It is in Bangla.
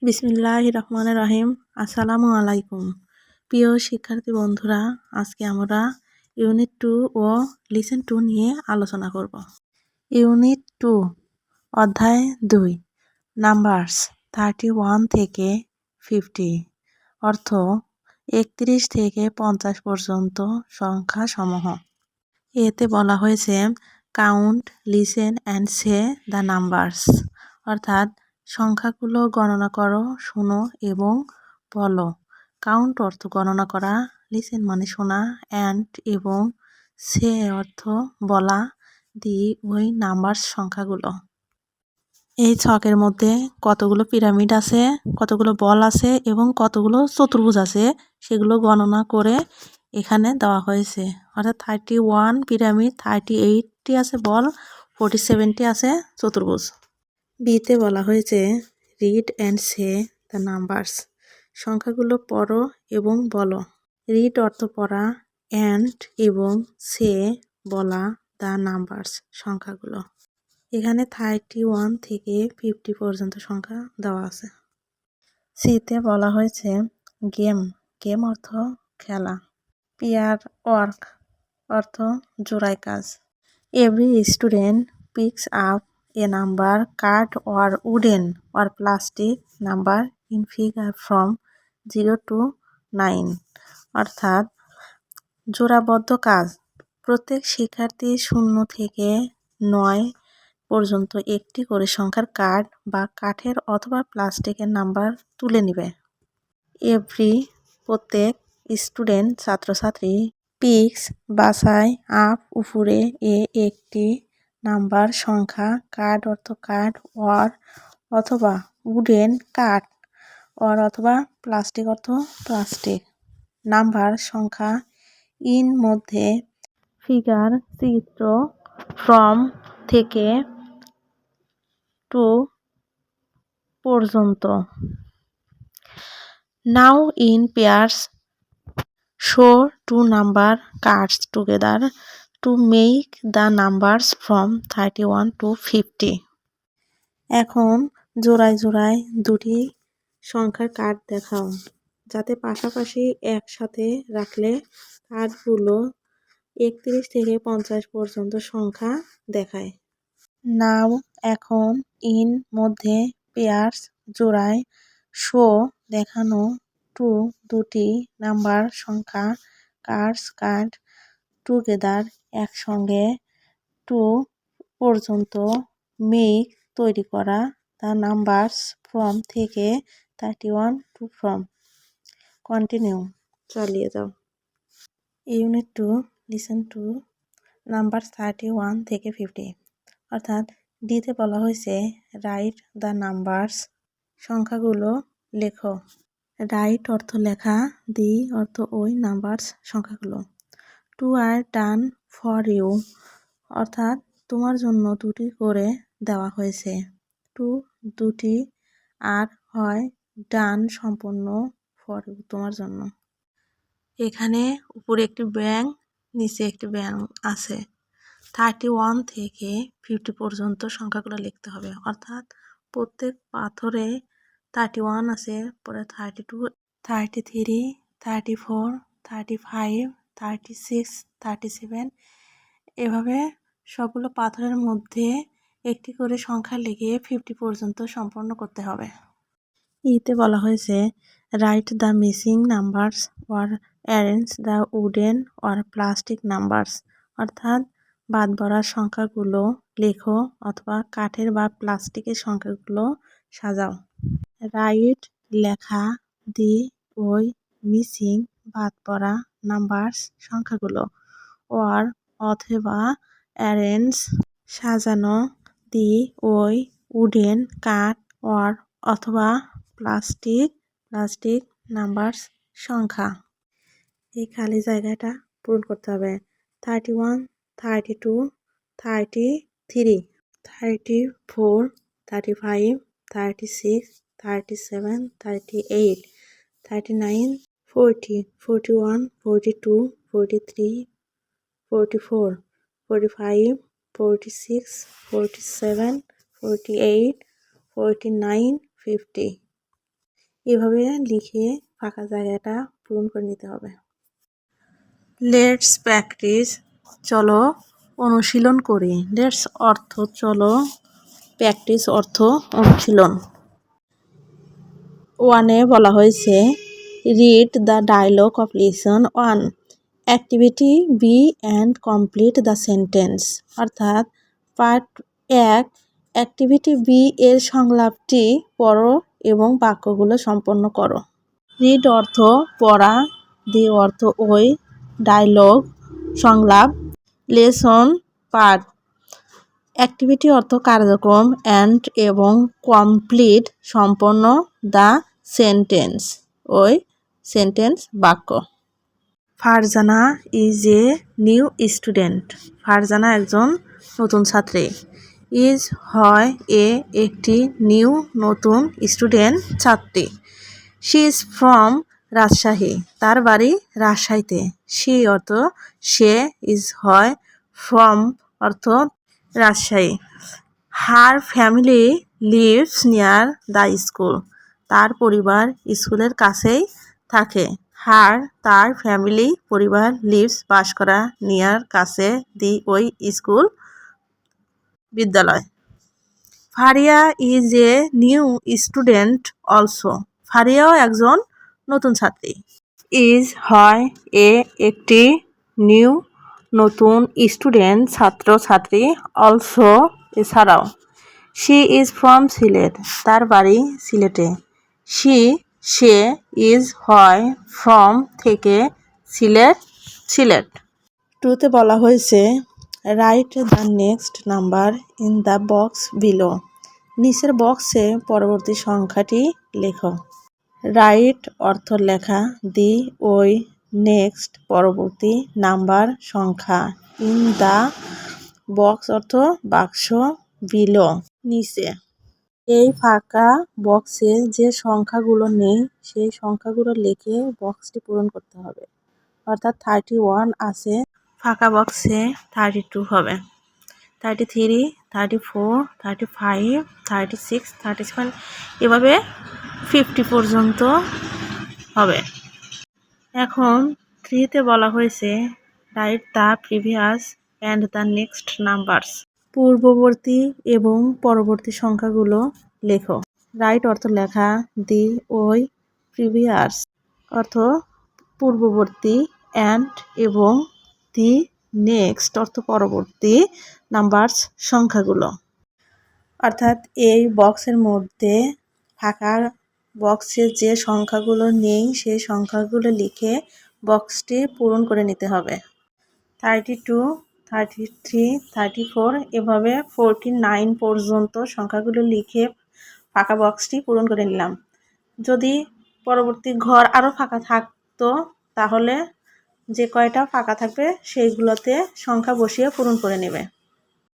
বিসমিল্লাহির রহমানির রহিম। আসসালামু আলাইকুম প্রিয় শিক্ষার্থী বন্ধুরা, আজকে আমরা ইউনিট 2 ও লিসেন 2 নিয়ে আলোচনা করব। ইউনিট 2 অধ্যায় 2 নাম্বারস 31 থেকে 50 অর্থ 31 থেকে 50 পর্যন্ত সংখ্যা সমূহ। এতে বলা হয়েছে count, listen and say the numbers, অর্থাৎ সংখ্যাগুলো গণনা করো, শোনো এবং বলো। কাউন্ট অর্থ গণনা করা, লিসেন মানে শোনা, অ্যান্ড এবং সে অর্থ বলা দি ওই নাম্বারস সংখ্যাগুলো। এই ছকের মধ্যে কতগুলো পিরামিড আছে, কতগুলো বল আছে এবং কতগুলো চতুর্ভুজ আছে সেগুলো গণনা করে এখানে দেওয়া হয়েছে। অর্থাৎ 31 পিরামিড, 38টি আছে বল, 47টি আছে চতুর্ভুজ। বিতে বলা হয়েছে read and say the numbers, সংখ্যাগুলো পড়ো এবং বলো। রিড অর্থ পড়া, অ্যান্ড এবং সে বলা দ্য নাম্বারস সংখ্যাগুলো। এখানে 31 থেকে 50 পর্যন্ত সংখ্যা দেওয়া আছে। সিতে বলা হয়েছে গেম, গেম অর্থ খেলা। পেয়ার ওয়ার্ক অর্থ জোড়ায় কাজ। Every student peaks up A number card or wooden or plastic number in figure from 0 to 9, অর্থাৎ জোড়াবদ্ধ কাজ। প্রত্যেক শিক্ষার্থী 0 থেকে 9 পর্যন্ত একটি করে সংখ্যার কার্ড বা কাঠের অথবা প্লাস্টিকের নাম্বার তুলে নেবে। এভরি প্রত্যেক, স্টুডেন্ট ছাত্রছাত্রী, পিক্স বাছাই, আপ উপরে, এ একটি, নাম্বার সংখ্যা, কার্ড অর্থ কার্ড, অর অথবা, উডেন কাঠ, অর অথবা, প্লাস্টিক অর্থ প্লাস্টিক, নাম্বার সংখ্যা, ইন মধ্যে, ফিগার চিত্র, ফ্রম থেকে, টু পর্যন্ত। Now in pairs show two number cards together to make the numbers from 31 to 50। এখন জোড়ায় জোড়ায় দুটি সংখ্যার কার্ড দেখাও, যাতে পাশাপাশি একসাথে রাখলে কার্ডগুলো 31 থেকে 50 পর্যন্ত সংখ্যা দেখায়। নাও এখন, ইন মধ্যে, পেয়ার্স জোড়ায়, শো দেখানো, টু দুটি, নাম্বার সংখ্যা, কার্ডস কার্ড, টুগেদার একসঙ্গে, টু পর্যন্ত, মেক তৈরি করা, দ্য নাম্বারস ফ্রম থেকে, 31 টু ফ্রম। কন্টিনিউ চালিয়ে যাও। ইউনিট 2 লিসেন টু নাম্বার 31 থেকে 50, অর্থাৎ ডিতে বলা হয়েছে রাইট দ্য নাম্বারস, সংখ্যাগুলো লেখো। রাইট অর্থ লেখা, দি অর্থ ওই, নাম্বারস সংখ্যাগুলো। Two are done for you, অর্থাৎ তোমার জন্য দুটি করে দেওয়া হয়েছে। টু দুটি, আর হয়, ডান সম্পন্ন, ফর ইউ তোমার জন্য। এখানে উপরে একটি ব্যাঙ, নিচে একটি ব্যাঙ আছে। 31 থেকে 50 পর্যন্ত সংখ্যাগুলো লিখতে হবে, অর্থাৎ প্রত্যেক পাথরে 31 আছে, পরে 32, 33, 34, 35, 36, 37, এভাবে সবগুলো পাথরের মধ্যে একটি করে সংখ্যা লিখে 50 পর্যন্ত সম্পন্ন করতে হবে। ইতে বলা হয়েছে write the missing numbers or arrange the wooden or plastic numbers, অর্থাৎ বাদ পড়া সংখ্যাগুলো লেখো অথবা কাঠের বা প্লাস্টিকের সংখ্যাগুলো সাজাও। রাইট লেখা, দি ওই, মিসিং বাদ পড়া, নাম্বারস সংখ্যাগুলো, অর অথবা, অ্যারেঞ্জ সাজানো, দি ওই, উডেন কাঠ, অর অথবা, প্লাস্টিক নাম্বারস সংখ্যা। এই খালি জায়গাটা পূরণ করতে হবে। 31, 32, 33, 34, 35, 36, 37, 38, 39, 40, 41, 42, 43, 44, 45, 46, 47, 48, 49, 50। এভাবে লিখে ফাঁকা জায়গাটা পূরণ করে নিতে হবে। লেটস প্র্যাকটিস, চলো অনুশীলন করি। লেটস অর্থ চলো, প্র্যাকটিস অর্থ অনুশীলন। ওয়ানে বলা হয়েছে read the dialogue of lesson 1, activity B and complete the sentence. অর্থাৎ পার্ট 1, অ্যাক্টিভিটি বি এর সংলাপটি পড়ো এবং বাক্যগুলো সম্পন্ন করো। রিড অর্থ পড়া, দি অর্থ ওই, ডায়লগ সংলাপ, লেসন পাঠ, অ্যাক্টিভিটি অর্থ কার্যক্রম, অ্যান্ড এবং কমপ্লিট সম্পন্ন, দ্য সেন্টেন্স ওই সেন্টেন্স বাক্য। Farzana is a new student. Farzana একজন নতুন ছাত্রী। ইজ হয় এ একটি নিউ নতুন স্টুডেন্ট ছাত্রী। শি ইজ ফ্রম রাজশাহী, তার বাড়ি রাজশাহীতে। শি অর্থ সে, ইজ হয়, ফ্রম অর্থ Rajshahi. Her family lives near the school, তার পরিবার স্কুলের কাছেই থাকে। হার তার ফ্যামিলি পরিবার, লিভস বাস করা, নিয়ার কাছে, দি ওই স্কুল বিদ্যালয়। Faria is a new student also. ফারিয়াও একজন নতুন ছাত্রী। ইজ হয় এ একটি নিউ নতুন স্টুডেন্ট ছাত্র ছাত্রী, অলসো এছাড়াও। শি ইজ ফ্রম সিলেট, তার বাড়ি সিলেটে। সে ইজ হয় ফ্রম থেকে, সিলেট সিলেট। 2তে বলা হয়েছে write the next number in the box below. নিচের বক্সে পরবর্তী সংখ্যাটি লেখো। রাইট অর্থ লেখা, দি ওই নেক্সট পরবর্তী, নাম্বার সংখ্যা, ইন দ্য বক্স অর্থ বাক্স, বিলো নিচে। এই ফাঁকা বক্সে যে সংখ্যাগুলো নেই সেই সংখ্যাগুলো লিখে বক্সটি পূরণ করতে হবে। অর্থাৎ 31 আছে, ফাঁকা বক্সে 32 হবে, 33, 34, 35, 36, 37 এভাবে 50 পর্যন্ত হবে। এখন 3তে বলা হয়েছে write the previous and the next numbers. পূর্ববর্তী এবং পরবর্তী সংখ্যাগুলো লেখো। রাইট অর্থ লেখা, দি ওই প্রিভিয়াস অর্থ পূর্ববর্তী, অ্যান্ড এবং দি নেক্সট অর্থ পরবর্তী, নাম্বারস সংখ্যাগুলো। অর্থাৎ এই বক্সের মধ্যে ফাঁকা বক্সে যে সংখ্যাগুলো নেই সেই সংখ্যাগুলো লিখে বক্সটি পূরণ করে নিতে হবে। 32, 33, 34 এভাবে 49 পর্যন্ত সংখ্যাগুলো লিখে ফাঁকা বক্সটি পূরণ করে নিলাম। যদি পরবর্তী ঘর আরও ফাঁকা থাকতো তাহলে যে কয়টা ফাঁকা থাকবে সেইগুলোতে সংখ্যা বসিয়ে পূরণ করে নেবে।